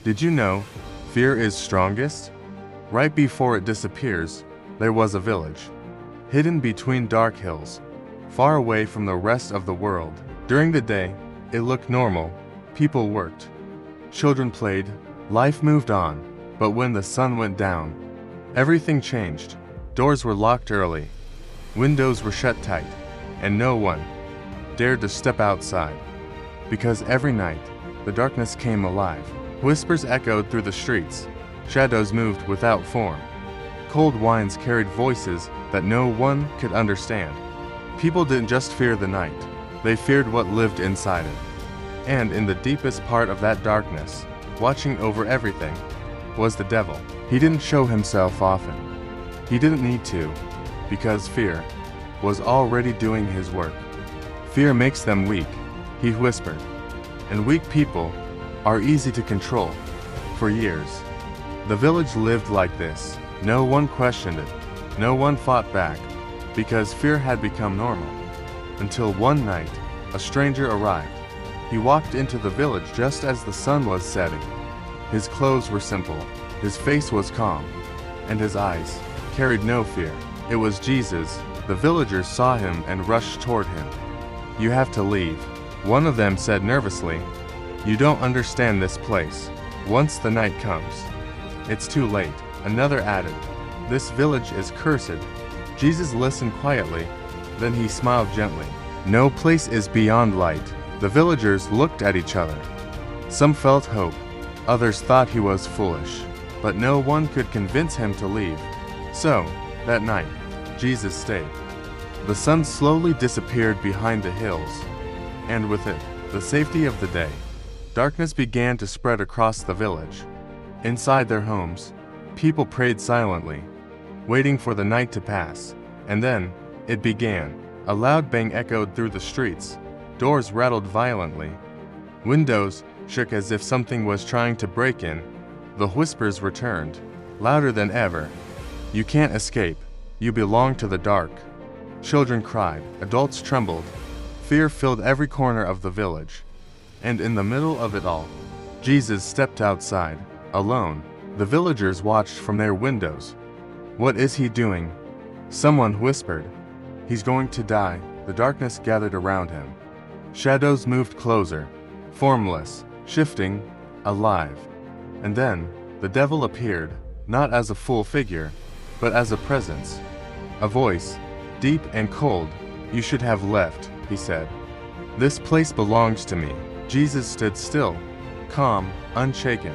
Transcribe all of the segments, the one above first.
Did you know fear is strongest? Right before it disappears, there was a village, hidden between dark hills, far away from the rest of the world. During the day, it looked normal. People worked, children played, life moved on. But when the sun went down, everything changed. Doors were locked early, windows were shut tight, and no one dared to step outside. Because every night, the darkness came alive. Whispers echoed through the streets, shadows moved without form. Cold winds carried voices that no one could understand. People didn't just fear the night, they feared what lived inside it. And in the deepest part of that darkness, watching over everything, was the devil. He didn't show himself often. He didn't need to, because fear was already doing his work. Fear makes them weak, he whispered. And weak people are easy to control. For years, the village lived like this. No one questioned it. No one fought back, because fear had become normal. Until one night, a stranger arrived. He walked into the village just as the sun was setting. His clothes were simple, his face was calm, and his eyes carried no fear. It was Jesus. The villagers saw him and rushed toward him. "You have to leave," one of them said nervously. "You don't understand this place. Once the night comes, it's too late." Another added, "This village is cursed." Jesus listened quietly, then he smiled gently. No place is beyond light. The villagers looked at each other. Some felt hope, others thought he was foolish, but no one could convince him to leave. So, that night, Jesus stayed. The sun slowly disappeared behind the hills, and with it, the safety of the day. Darkness began to spread across the village. Inside their homes, people prayed silently, waiting for the night to pass. And then, it began. A loud bang echoed through the streets. Doors rattled violently. Windows shook as if something was trying to break in. The whispers returned, louder than ever. "You can't escape. You belong to the dark." Children cried, adults trembled. Fear filled every corner of the village. And in the middle of it all, Jesus stepped outside, alone. The villagers watched from their windows. "What is he doing?" Someone whispered. "He's going to die." The darkness gathered around him. Shadows moved closer, formless, shifting, alive. And then, the devil appeared, not as a full figure, but as a presence. A voice, deep and cold. "You should have left," he said. "This place belongs to me." Jesus stood still, calm, unshaken.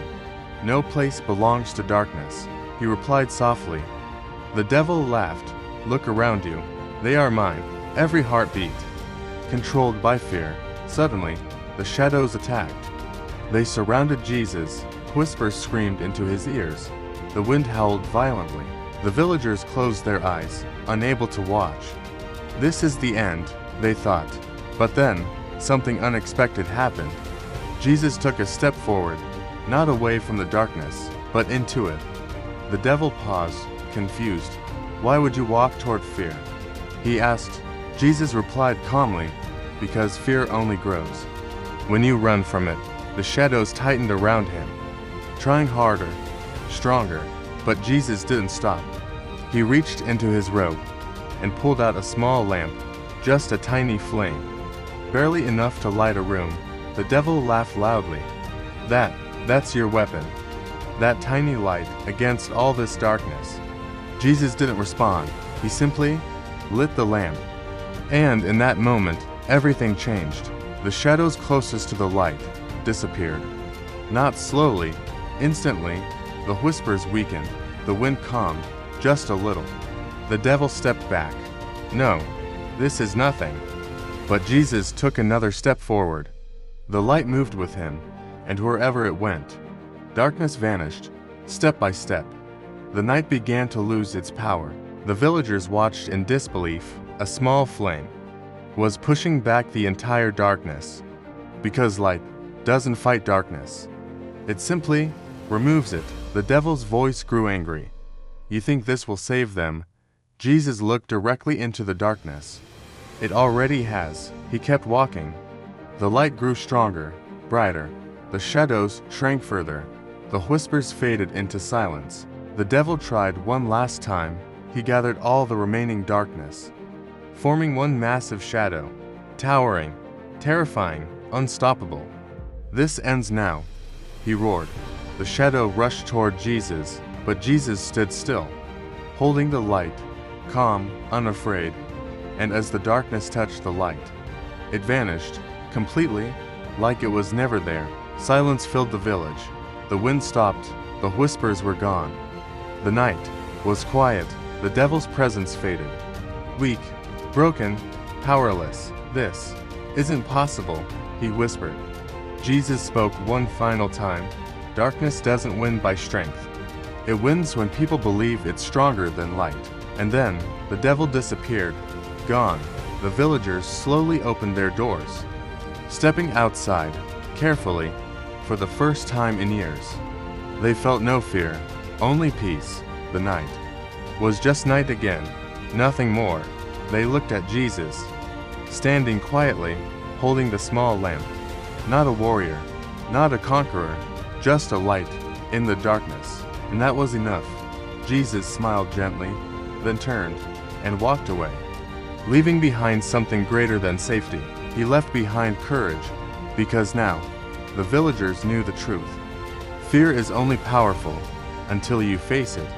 "No place belongs to darkness," he replied softly. The devil laughed. "Look around you. They are mine." Every heartbeat, controlled by fear. Suddenly, the shadows attacked. They surrounded Jesus. Whispers screamed into his ears. The wind howled violently. The villagers closed their eyes, unable to watch. This is the end, they thought. But then, something unexpected happened. Jesus took a step forward, not away from the darkness, but into it. The devil paused, confused. "Why would you walk toward fear?" he asked. Jesus replied calmly, "Because fear only grows when you run from it." The shadows tightened around him, trying harder, stronger, but Jesus didn't stop. He reached into his robe and pulled out a small lamp, just a tiny flame, barely enough to light a room. The devil laughed loudly. That's your weapon. That tiny light against all this darkness." Jesus didn't respond. He simply lit the lamp. And in that moment, everything changed. The shadows closest to the light disappeared. Not slowly, instantly, the whispers weakened. The wind calmed, just a little. The devil stepped back. "No, this is nothing." But Jesus took another step forward. The light moved with him, and wherever it went, darkness vanished, step by step. The night began to lose its power. The villagers watched in disbelief. A small flame was pushing back the entire darkness. Because light doesn't fight darkness. It simply removes it. The devil's voice grew angry. "You think this will save them?" Jesus looked directly into the darkness. "It already has." He kept walking. The light grew stronger, brighter. The shadows shrank further. The whispers faded into silence. The devil tried one last time. He gathered all the remaining darkness, forming one massive shadow, towering, terrifying, unstoppable. "This ends now," he roared. The shadow rushed toward Jesus, but Jesus stood still, holding the light, calm, unafraid. And as the darkness touched the light, it vanished, completely, like it was never there. Silence filled the village. The wind stopped, the whispers were gone. The night was quiet, the devil's presence faded. Weak, broken, powerless. "This isn't possible," he whispered. Jesus spoke one final time. "Darkness doesn't win by strength. It wins when people believe it's stronger than light." And then, the devil disappeared, gone. The villagers slowly opened their doors, stepping outside, carefully, for the first time in years. They felt no fear, only peace. The night was just night again, nothing more. They looked at Jesus, standing quietly, holding the small lamp. Not a warrior, not a conqueror, just a light in the darkness. And that was enough. Jesus smiled gently, then turned and walked away, leaving behind something greater than safety. He left behind courage, because now the villagers knew the truth. Fear is only powerful until you face it.